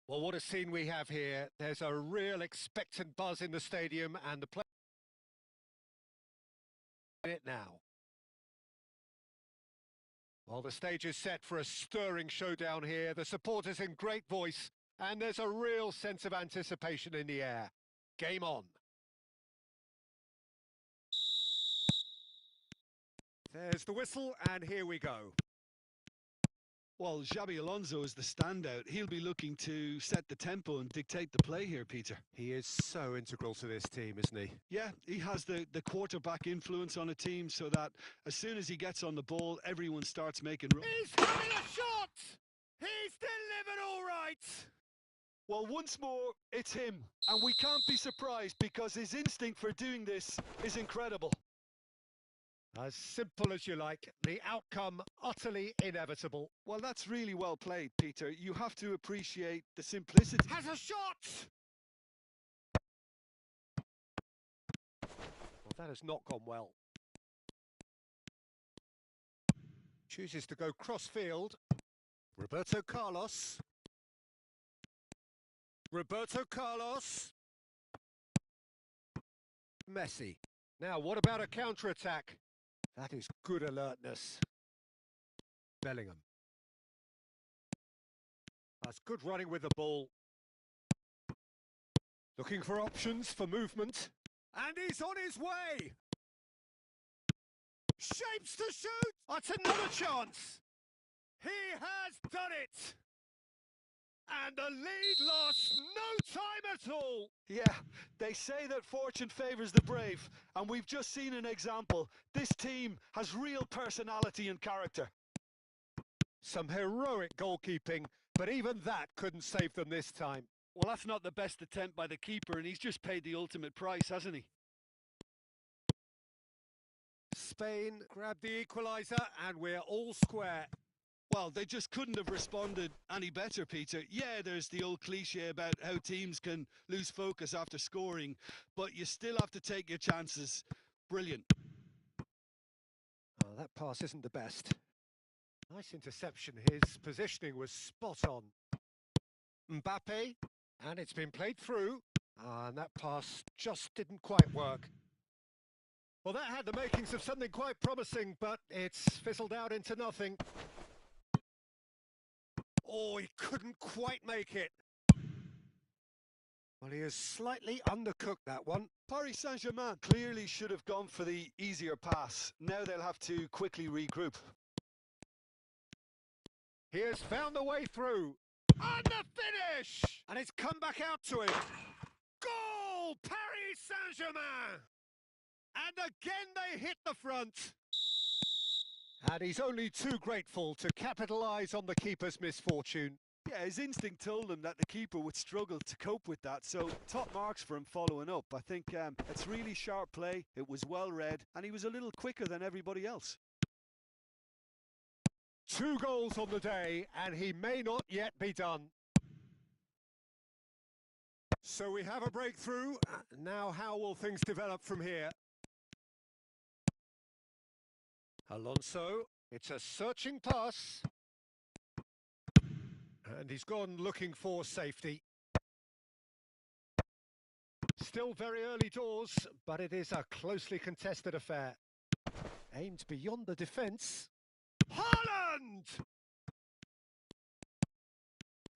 Well, what a scene we have here. There's a real expectant buzz in the stadium and the play it now. Well, the stage is set for a stirring showdown here. The supporters in great voice, and there's a real sense of anticipation in the air. Game on. There's the whistle, and here we go. Well, Xabi Alonso is the standout. He'll be looking to set the tempo and dictate the play here, Peter. He is so integral to this team, isn't he? Yeah, he has the quarterback influence on a team so that as soon as he gets on the ball, everyone starts making... He's having a shot! He's delivered all right! Well, once more, it's him. And we can't be surprised because his instinct for doing this is incredible. As simple as you like, the outcome utterly inevitable. Well, that's really well played, Peter. You have to appreciate the simplicity. Has a shot! Well, that has not gone well. Chooses to go cross-field. Roberto Carlos. Roberto Carlos. Messi. Now, what about a counter-attack? That is good alertness. Bellingham. That's good running with the ball. Looking for options for movement. And he's on his way! Shapes to shoot! That's another chance! He has done it! And the lead lost no time at all! Yeah, they say that fortune favours the brave, and we've just seen an example. This team has real personality and character. Some heroic goalkeeping, but even that couldn't save them this time. Well, that's not the best attempt by the keeper, and he's just paid the ultimate price, hasn't he? Spain grabbed the equaliser, and we're all square. Well, they just couldn't have responded any better, Peter. Yeah, there's the old cliche about how teams can lose focus after scoring, but you still have to take your chances. Brilliant. Oh, that pass isn't the best. Nice interception. His positioning was spot on. Mbappe, and it's been played through. And that pass just didn't quite work. Well, that had the makings of something quite promising, but it's fizzled out into nothing. Oh, he couldn't quite make it. Well, he has slightly undercooked that one. Paris Saint-Germain clearly should have gone for the easier pass. Now they'll have to quickly regroup. He has found the way through. And the finish! And it's come back out to him. Goal! Paris Saint-Germain! And again they hit the front. And he's only too grateful to capitalise on the keeper's misfortune. Yeah, his instinct told him that the keeper would struggle to cope with that, so top marks for him following up. I think it's really sharp play, it was well read, and he was a little quicker than everybody else. 2 goals on the day, and he may not yet be done. So we have a breakthrough. Now how will things develop from here? Alonso, it's a searching pass. And he's gone looking for safety. Still very early doors, but it is a closely contested affair. Aimed beyond the defence. Haaland!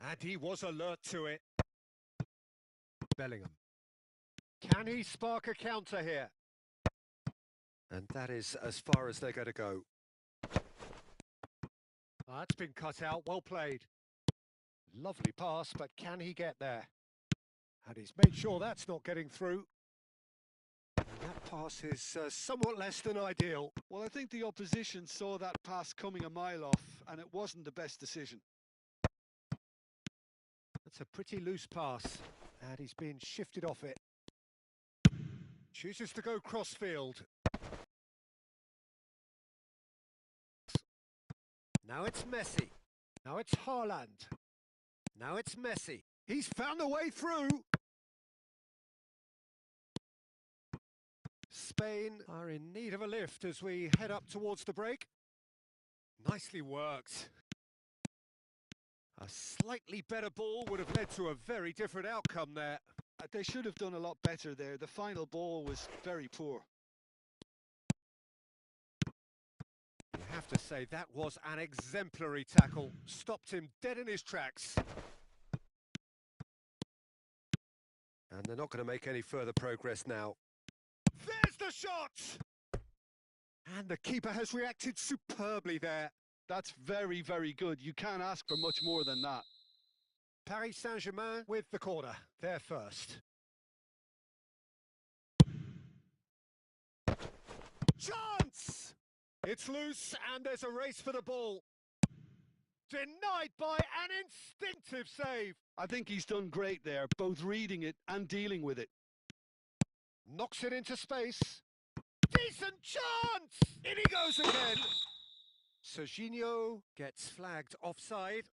And he was alert to it. Bellingham. Can he spark a counter here? And that is as far as they're going to go. That's been cut out, well played. Lovely pass, but can he get there? And he's made sure that's not getting through. And that pass is somewhat less than ideal. Well, I think the opposition saw that pass coming a mile off, and it wasn't the best decision. That's a pretty loose pass, and he's been shifted off it. Chooses to go cross-field. Now it's Messi. Now it's Haaland. Now it's Messi. He's found a way through. Spain are in need of a lift as we head up towards the break. Nicely worked. A slightly better ball would have led to a very different outcome there. They should have done a lot better there. The final ball was very poor. You have to say that was an exemplary tackle. Stopped him dead in his tracks. And they're not going to make any further progress now. There's the shot! And the keeper has reacted superbly there. That's very, very good. You can't ask for much more than that. Paris Saint-Germain with the corner. They're first. Chance! It's loose and there's a race for the ball. Denied by an instinctive save. I think he's done great there, both reading it and dealing with it. Knocks it into space. Decent chance! In he goes again. Serginho gets flagged offside.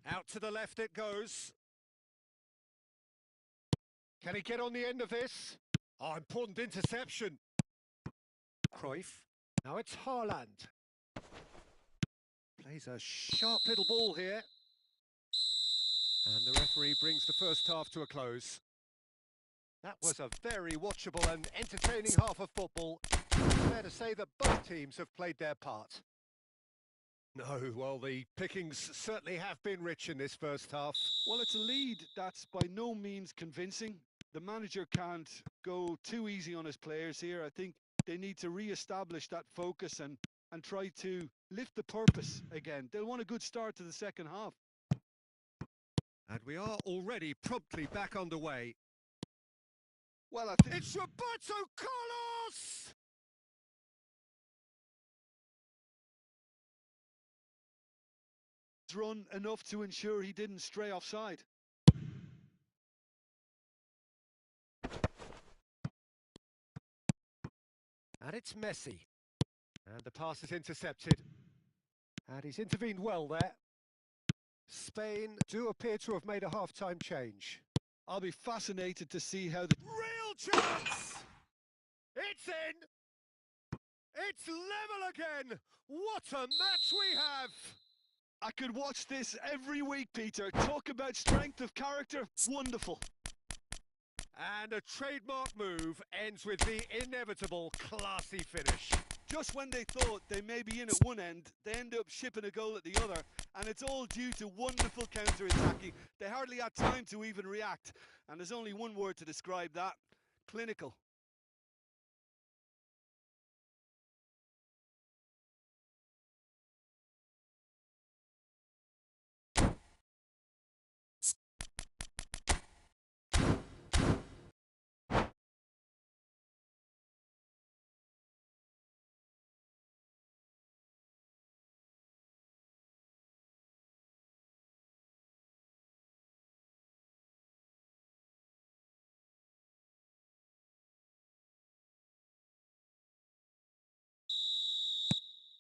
Out to the left it goes. Can he get on the end of this? Oh, important interception. Cruyff. Now it's Haaland. Plays a sharp little ball here. And the referee brings the first half to a close. That was a very watchable and entertaining half of football. Fair to say that both teams have played their part. No, well, the pickings certainly have been rich in this first half. Well, it's a lead that's by no means convincing. The manager can't go too easy on his players here. I think they need to re-establish that focus and try to lift the purpose again. They'll want a good start to the second half. And we are already promptly back underway. Well, I think it's Roberto Carlos! Run enough to ensure he didn't stray offside. And it's Messi. And the pass is intercepted. And he's intervened well there. Spain do appear to have made a half-time change. I'll be fascinated to see how the... Real chance! It's in! It's level again! What a match we have! I could watch this every week, Peter. Talk about strength of character. Wonderful. And a trademark move ends with the inevitable classy finish. Just when they thought they may be in at one end, they end up shipping a goal at the other, and it's all due to wonderful counter-attacking. They hardly had time to even react, and there's only one word to describe that: clinical.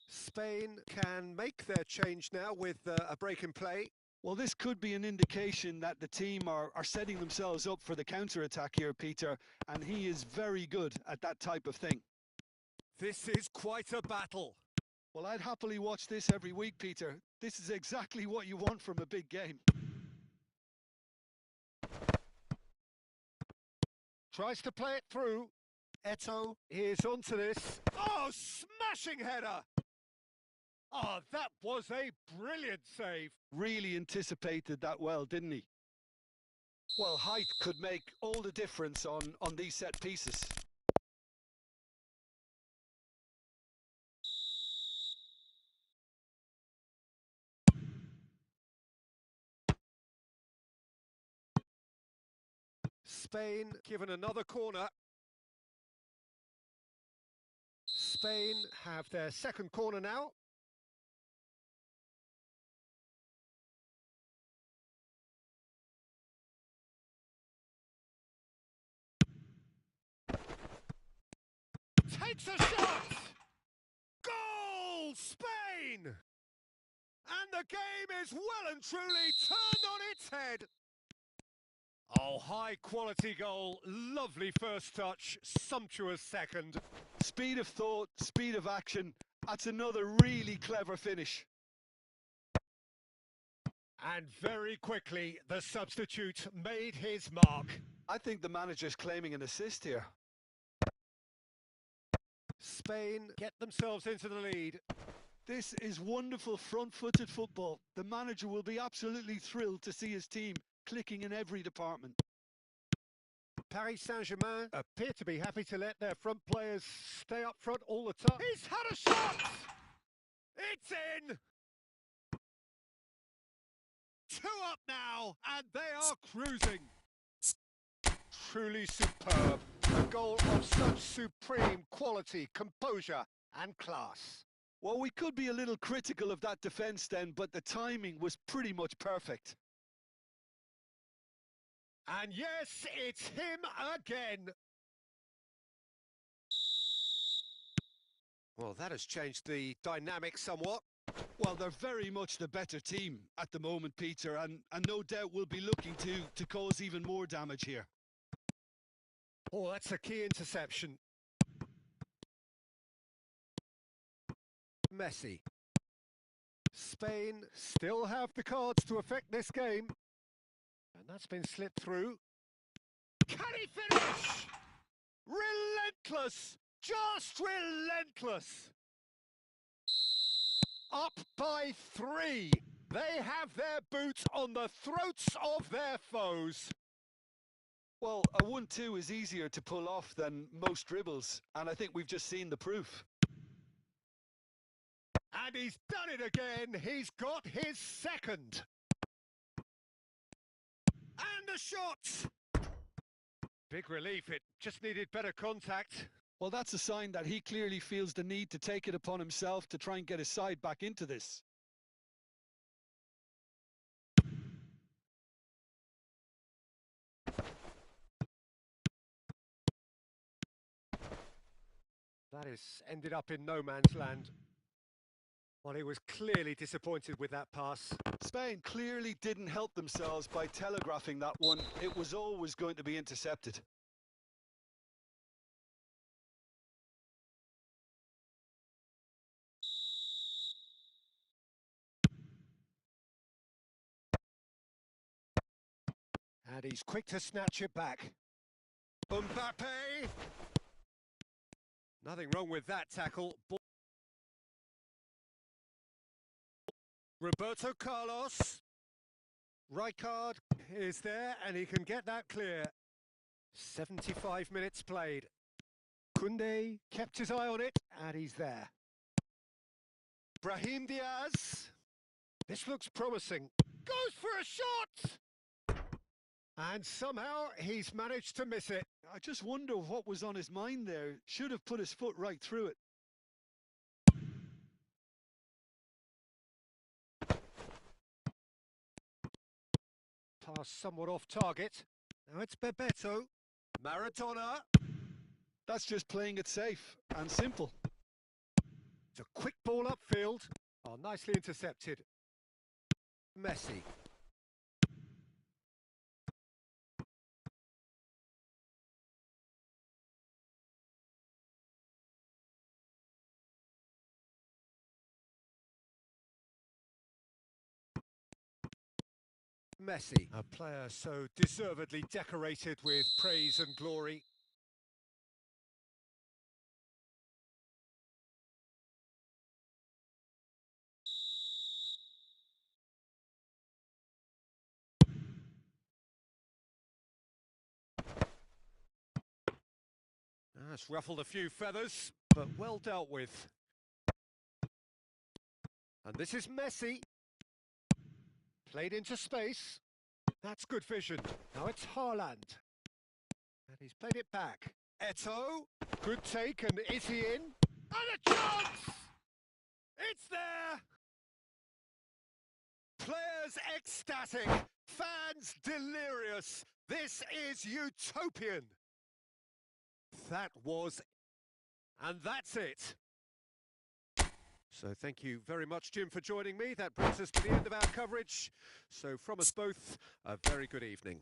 Spain can make their change now with a break in play. Well, this could be an indication that the team are setting themselves up for the counter-attack here, Peter, and he is very good at that type of thing. This is quite a battle. Well, I'd happily watch this every week, Peter. This is exactly what you want from a big game. Tries to play it through. Eto'o is onto this. Oh, smashing header! Oh, that was a brilliant save. Really anticipated that well, didn't he? Well, height could make all the difference on these set pieces. Spain given another corner. Spain have their second corner now. Takes a shot! Goal, Spain! And the game is well and truly turned on its head. Oh, high quality goal, lovely first touch, sumptuous second. Speed of thought, speed of action. That's another really clever finish. And very quickly, the substitute made his mark. I think the manager's claiming an assist here. Spain get themselves into the lead. This is wonderful front-footed football. The manager will be absolutely thrilled to see his team clicking in every department. Paris Saint-Germain appear to be happy to let their front players stay up front all the time. He's had a shot! It's in! 2 up now, and they are cruising. Truly superb. A goal of such supreme quality, composure and class. Well, we could be a little critical of that defence then, but the timing was pretty much perfect. And yes, it's him again. Well, that has changed the dynamic somewhat. Well, they're very much the better team at the moment, Peter, and no doubt will be looking to cause even more damage here. Oh, that's a key interception. Messi. Spain still have the cards to affect this game. And that's been slipped through. Can he finish? Relentless! Just relentless! Up by 3. They have their boots on the throats of their foes. Well, a 1-2 is easier to pull off than most dribbles, and I think we've just seen the proof. And he's done it again. He's got his second. And the shot! Big relief, it just needed better contact. Well, that's a sign that he clearly feels the need to take it upon himself to try and get his side back into this. That has ended up in no man's land. Well, he was clearly disappointed with that pass. Spain clearly didn't help themselves by telegraphing that one. It was always going to be intercepted. And he's quick to snatch it back. Mbappe! Nothing wrong with that tackle. Roberto Carlos. Rijkaard is there and he can get that clear. 75 minutes played. Koundé kept his eye on it and he's there. Brahim Diaz. This looks promising. Goes for a shot! And somehow he's managed to miss it. I just wonder what was on his mind there. Should have put his foot right through it. Pass somewhat off target. Now it's Bebeto. Maradona. That's just playing it safe and simple. It's a quick ball upfield. Oh, nicely intercepted. Messi. Messi, a player so deservedly decorated with praise and glory. That's ruffled a few feathers, but well dealt with. And this is Messi. Played into space. That's good vision. Now it's Haaland. And he's played it back. Eto'o. Good take, and is he in? And a chance! It's there! Players ecstatic. Fans delirious. This is utopian. That was... And that's it. So thank you very much, Jim, for joining me. That brings us to the end of our coverage. So from us both, a very good evening.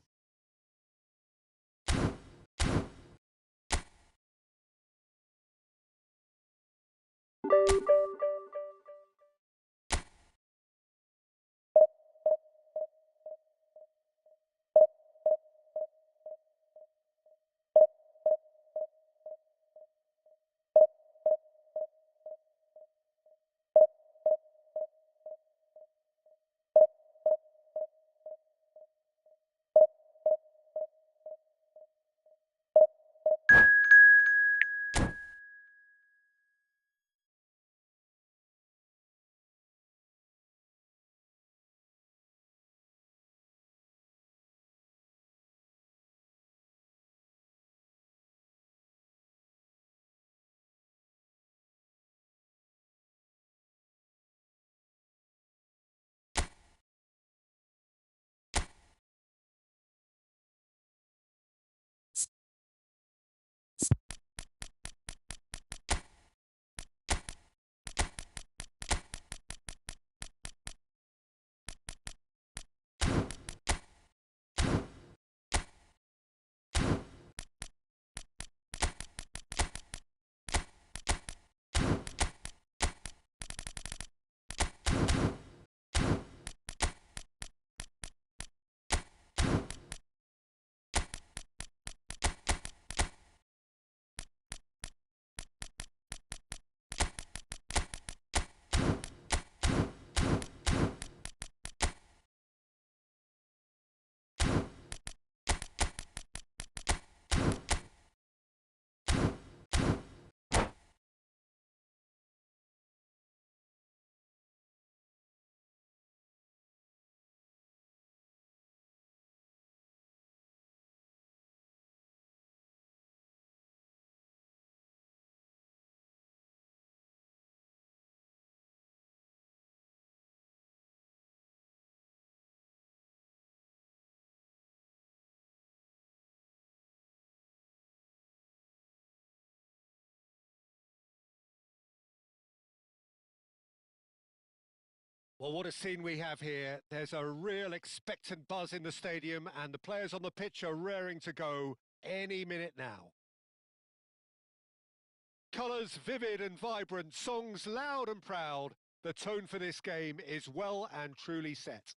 Well, what a scene we have here. There's a real expectant buzz in the stadium, and the players on the pitch are raring to go any minute now. Colours vivid and vibrant, songs loud and proud. The tone for this game is well and truly set.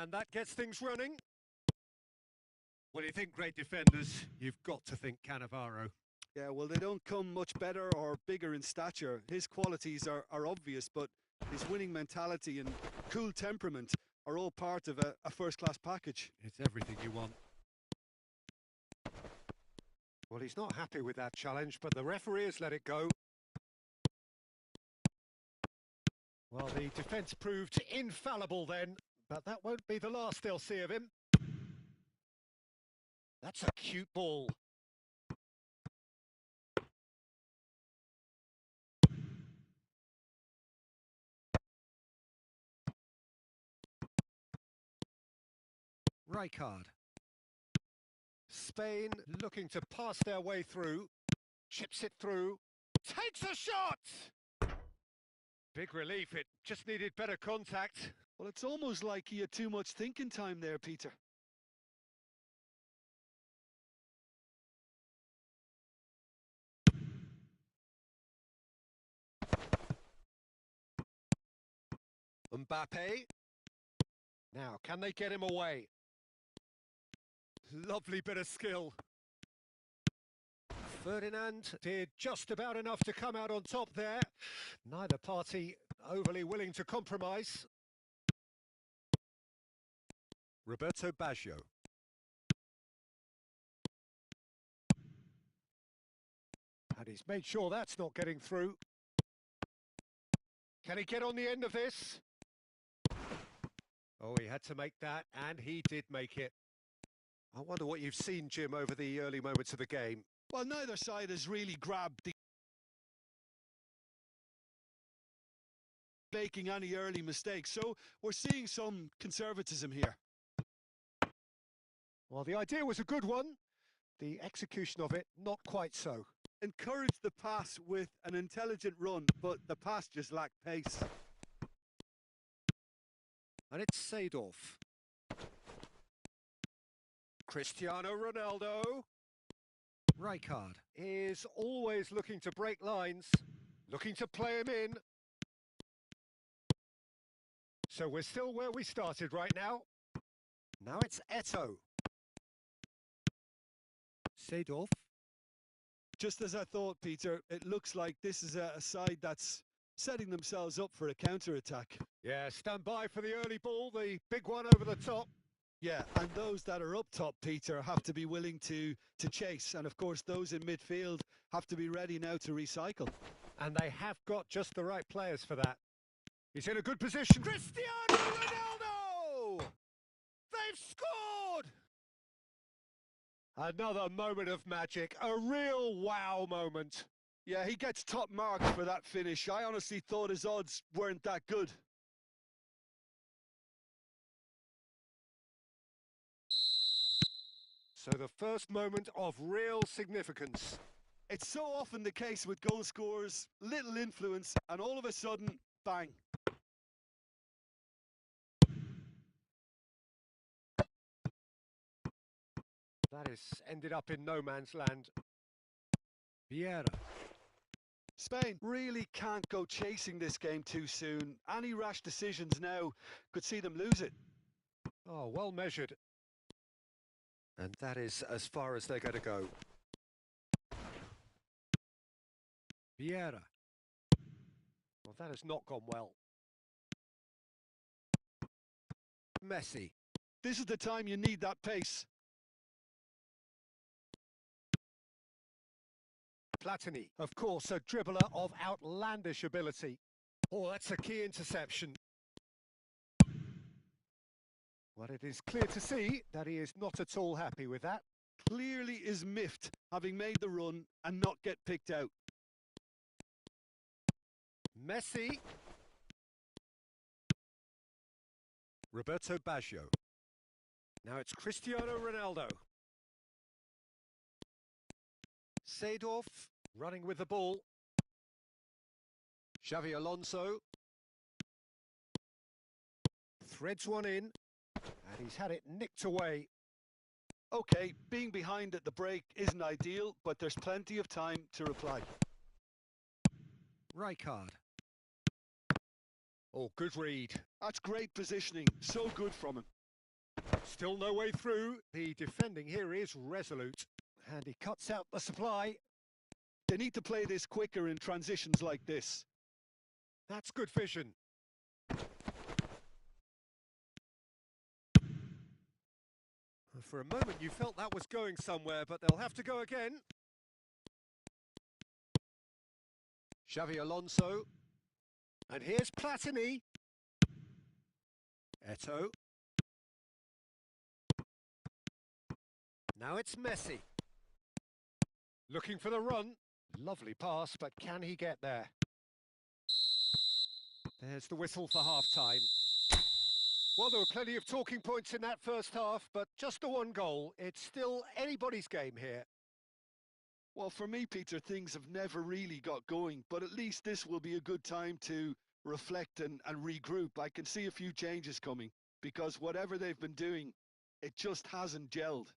And that gets things running. When you think great defenders, you've got to think Cannavaro. Yeah, well, they don't come much better or bigger in stature. His qualities are obvious, but his winning mentality and cool temperament are all part of a first-class package. It's everything you want. Well, he's not happy with that challenge, but the referee has let it go. Well, the defence proved infallible then, but that won't be the last they'll see of him. That's a cute ball. Rijkaard. Spain looking to pass their way through. Chips it through. Takes a shot! Big relief, it just needed better contact. Well, it's almost like he had too much thinking time there, Peter. Mbappe. Now, can they get him away? Lovely bit of skill. Ferdinand did just about enough to come out on top there. Neither party overly willing to compromise. Roberto Baggio. And he's made sure that's not getting through. Can he get on the end of this? Oh, he had to make that, and he did make it. I wonder what you've seen, Jim, over the early moments of the game. Well, neither side has really grabbed the making any early mistakes, so we're seeing some conservatism here. Well, the idea was a good one. The execution of it, not quite so. Encouraged the pass with an intelligent run, but the pass just lacked pace. And it's Seedorf. Cristiano Ronaldo. Rijkaard is always looking to break lines, looking to play him in. So we're still where we started right now. Now it's Eto'o. Seedorf. Just as I thought, Peter, it looks like this is a side that's setting themselves up for a counter-attack. Yeah, stand by for the early ball, the big one over the top. Yeah, and those that are up top, Peter, have to be willing to chase. And of course, those in midfield have to be ready now to recycle. And they have got just the right players for that. He's in a good position. Cristiano Ronaldo! They've scored! Another moment of magic, a real wow moment. Yeah, he gets top marks for that finish. I honestly thought his odds weren't that good. So the first moment of real significance. It's so often the case with goal scorers, little influence, and all of a sudden, bang. That has ended up in no man's land. Vieira. Spain really can't go chasing this game too soon. Any rash decisions now could see them lose it. Oh, well measured. And that is as far as they're going to go. Vieira. Well, that has not gone well. Messi. This is the time you need that pace. Platini, of course, a dribbler of outlandish ability. Oh, that's a key interception. Well, it is clear to see that he is not at all happy with that. Clearly is miffed, having made the run and not get picked out. Messi. Roberto Baggio. Now it's Cristiano Ronaldo. Seedorf running with the ball. Xavi Alonso. Threads one in, and he's had it nicked away. Okay, being behind at the break isn't ideal, but there's plenty of time to reply. Rijkaard. Oh, good read. That's great positioning, so good from him. Still no way through. The defending here is resolute, and he cuts out the supply. They need to play this quicker in transitions like this. That's good vision. For a moment you felt that was going somewhere, but they'll have to go again. Xavi Alonso. And here's Platini. Eto'o. Now it's Messi. Looking for the run. Lovely pass, but can he get there? There's the whistle for half-time. Well, there were plenty of talking points in that first half, but just the one goal. It's still anybody's game here. Well, for me, Peter, things have never really got going, but at least this will be a good time to reflect and regroup. I can see a few changes coming, because whatever they've been doing, it just hasn't gelled.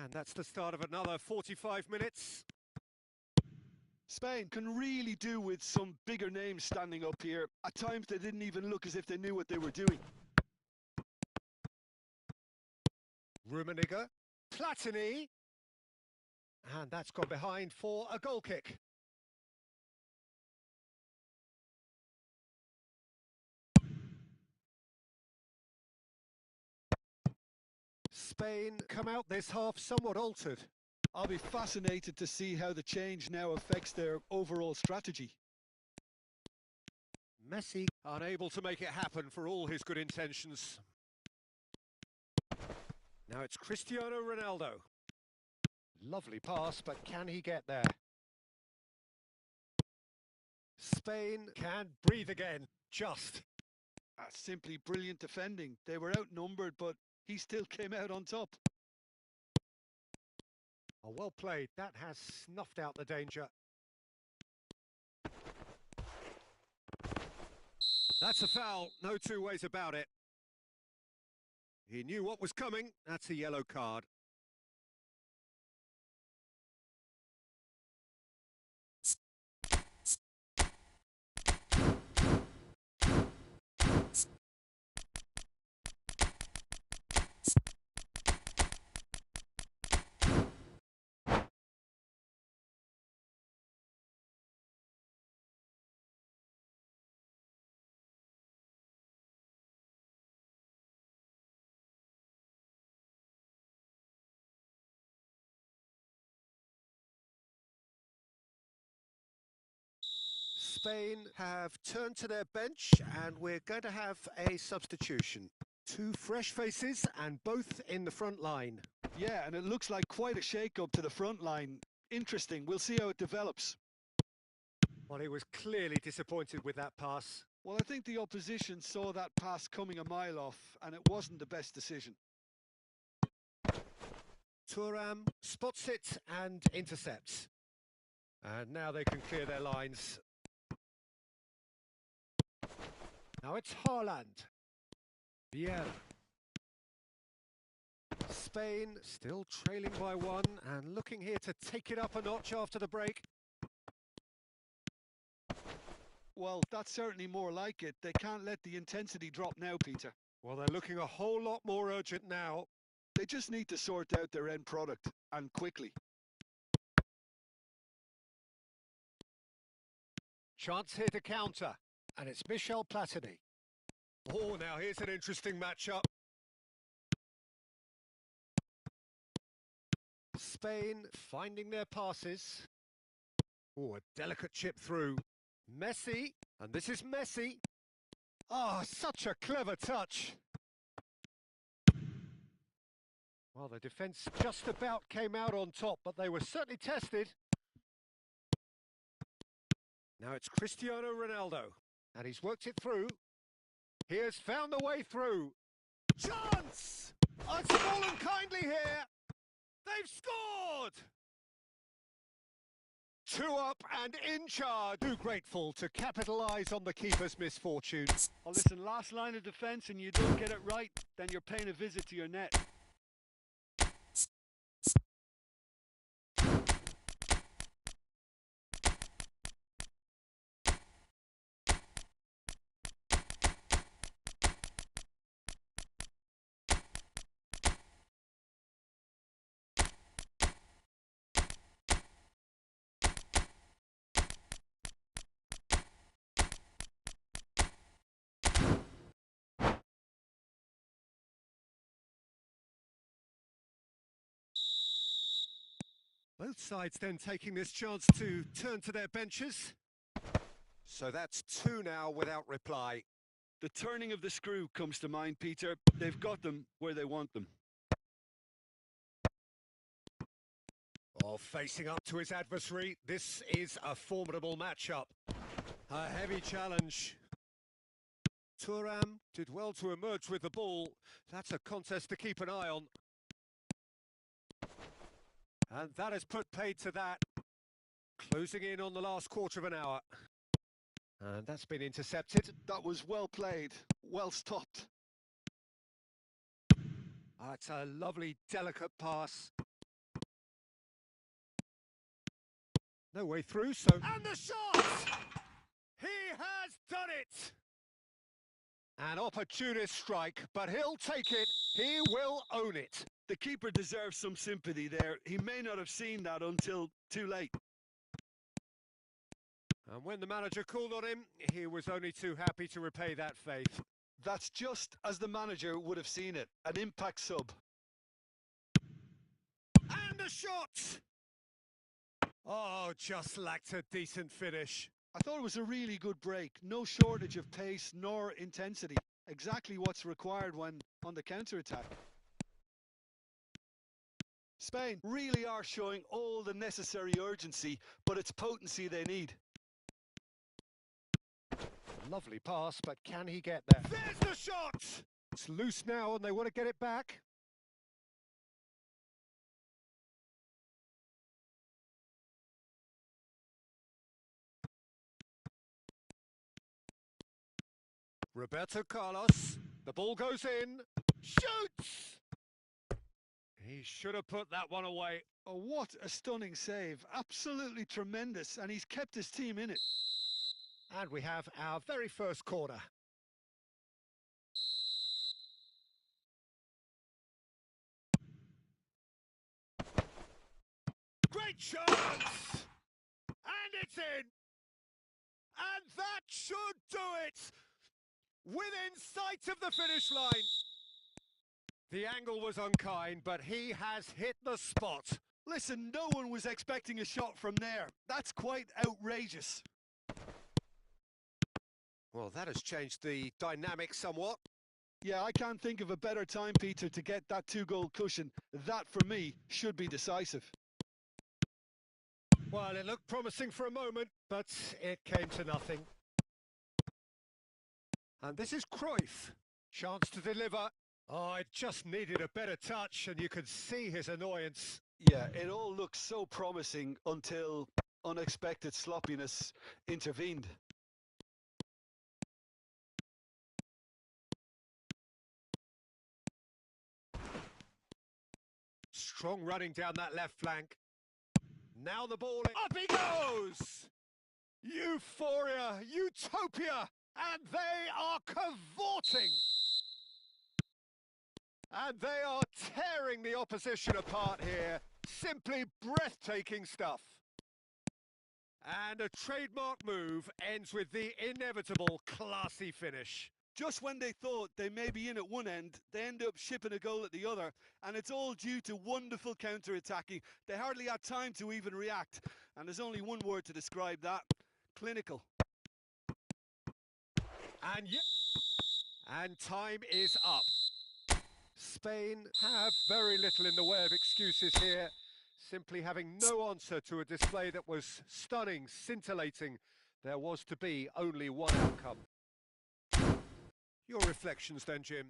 And that's the start of another 45 minutes. Spain can really do with some bigger names standing up here. At times they didn't even look as if they knew what they were doing. Rummenigge. Platini. And that's gone behind for a goal kick. Spain come out this half somewhat altered. I'll be fascinated to see how the change now affects their overall strategy. Messi unable to make it happen for all his good intentions. Now it's Cristiano Ronaldo. Lovely pass, but can he get there? Spain can breathe again, just. That's simply brilliant defending. They were outnumbered, but he still came out on top. Oh, well played. That has snuffed out the danger. That's a foul. No two ways about it. He knew what was coming. That's a yellow card. Spain have turned to their bench and we're going to have a substitution. Two fresh faces and both in the front line. Yeah, and it looks like quite a shake-up to the front line. Interesting. We'll see how it develops. Well, he was clearly disappointed with that pass. Well, I think the opposition saw that pass coming a mile off, and it wasn't the best decision. Thuram spots it and intercepts. And now they can clear their lines. Now it's Haaland. Vieira. Spain still trailing by one and looking here to take it up a notch after the break. Well, that's certainly more like it. They can't let the intensity drop now, Peter. Well, they're looking a whole lot more urgent now. They just need to sort out their end product, and quickly. Chance here to counter, and it's Michel Platini. Oh, now here's an interesting matchup. Spain finding their passes. Oh, a delicate chip through. Messi, and this is Messi. Ah, such a clever touch. Well, the defence just about came out on top, but they were certainly tested. Now it's Cristiano Ronaldo, and he's worked it through. He has found the way through. Chance! Oh, it's fallen kindly here. They've scored! 2 up and in charge. Too grateful to capitalise on the keeper's misfortune. Oh, listen, last line of defence and you don't get it right, then you're paying a visit to your net. Both sides then taking this chance to turn to their benches. So that's 2 now without reply. The turning of the screw comes to mind, Peter. They've got them where they want them. Oh, facing up to his adversary, this is a formidable matchup. A heavy challenge. Thuram did well to emerge with the ball. That's a contest to keep an eye on. And that has put paid to that. Closing in on the last quarter of an hour. And that's been intercepted. That was well played, well stopped. It's a lovely, delicate pass. No way through, so... And the shot! He has done it! An opportunist strike, but he'll take it. He will own it. The keeper deserves some sympathy there. He may not have seen that until too late. And when the manager called on him, he was only too happy to repay that faith. That's just as the manager would have seen it. An impact sub. And a shot! Oh, just lacked a decent finish. I thought it was a really good break. No shortage of pace nor intensity. Exactly what's required when on the counter-attack. Spain really are showing all the necessary urgency, but it's potency they need. Lovely pass, but can he get there? There's the shot! It's loose now and they want to get it back. Roberto Carlos, the ball goes in, shoots! He should have put that one away. Oh, what a stunning save. Absolutely tremendous, and he's kept his team in it. And we have our very first corner. Great chance! And it's in! And that should do it! Within sight of the finish line. The angle was unkind, but he has hit the spot. Listen, no one was expecting a shot from there. That's quite outrageous. Well, that has changed the dynamic somewhat. Yeah, I can't think of a better time, Peter, to get that 2-goal cushion. That, for me, should be decisive. Well, it looked promising for a moment, but it came to nothing. And this is Cruyff. Chance to deliver. Oh, it just needed a better touch, and you could see his annoyance. Yeah, it all looked so promising until unexpected sloppiness intervened. Strong running down that left flank. Now the ball... Up he goes! Euphoria, utopia, and they are cavorting. And they are tearing the opposition apart here. Simply breathtaking stuff. And a trademark move ends with the inevitable classy finish. Just when they thought they may be in at one end, they end up shipping a goal at the other, and it's all due to wonderful counter-attacking. They hardly had time to even react, and there's only one word to describe that: clinical. And time is up. Spain have very little in the way of excuses here, simply having no answer to a display that was stunning, scintillating. There was to be only one outcome. Your reflections then, Jim?